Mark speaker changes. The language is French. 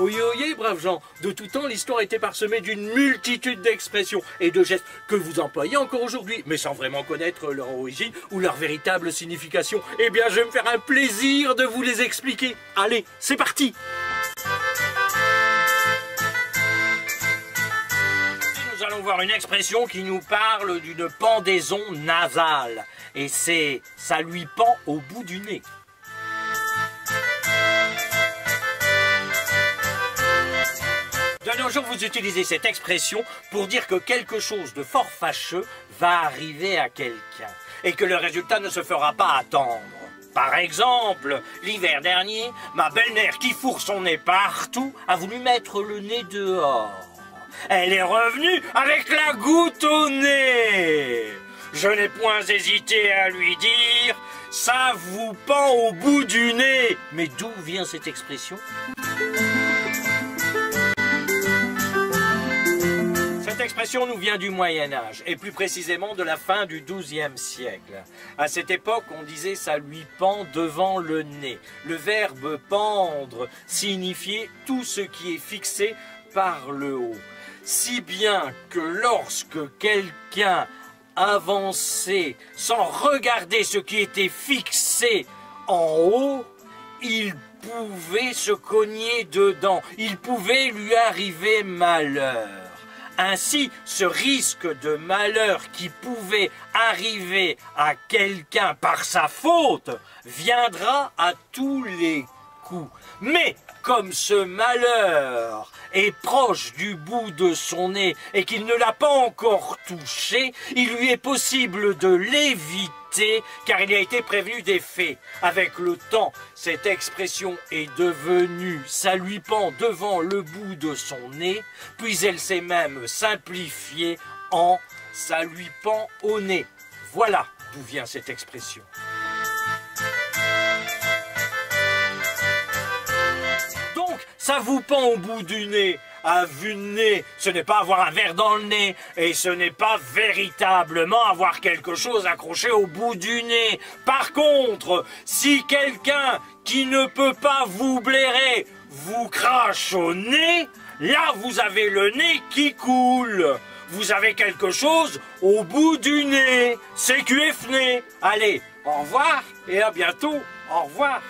Speaker 1: Oyez, oyez, braves gens, de tout temps, l'histoire a été parsemée d'une multitude d'expressions et de gestes que vous employez encore aujourd'hui, mais sans vraiment connaître leur origine ou leur véritable signification. Eh bien, je vais me faire un plaisir de vous les expliquer. Allez, c'est parti! Nous allons voir une expression qui nous parle d'une pendaison nasale. Et c'est « ça lui pend au bout du nez ». De nos jours, vous utilisez cette expression pour dire que quelque chose de fort fâcheux va arriver à quelqu'un et que le résultat ne se fera pas attendre. Par exemple, l'hiver dernier, ma belle-mère qui fourre son nez partout a voulu mettre le nez dehors. Elle est revenue avec la goutte au nez. Je n'ai point hésité à lui dire « ça vous pend au bout du nez ». Mais d'où vient cette expression ? Cette expression nous vient du Moyen-Âge, et plus précisément de la fin du XIIe siècle. À cette époque, on disait « ça lui pend devant le nez ». Le verbe « pendre » signifiait tout ce qui est fixé par le haut. Si bien que lorsque quelqu'un avançait sans regarder ce qui était fixé en haut, il pouvait se cogner dedans, il pouvait lui arriver malheur. Ainsi, ce risque de malheur qui pouvait arriver à quelqu'un par sa faute viendra à tous les coups. Mais comme ce malheur est proche du bout de son nez et qu'il ne l'a pas encore touché, il lui est possible de l'éviter car il a été prévenu des faits. Avec le temps, cette expression est devenue « ça lui pend devant le bout de son nez », puis elle s'est même simplifiée en « ça lui pend au nez ». Voilà d'où vient cette expression. Ça vous pend au bout du nez. À vue de nez, ce n'est pas avoir un verre dans le nez et ce n'est pas véritablement avoir quelque chose accroché au bout du nez. Par contre, si quelqu'un qui ne peut pas vous blairer vous crache au nez, là vous avez le nez qui coule. Vous avez quelque chose au bout du nez. C'est QFNé. Allez, au revoir et à bientôt. Au revoir.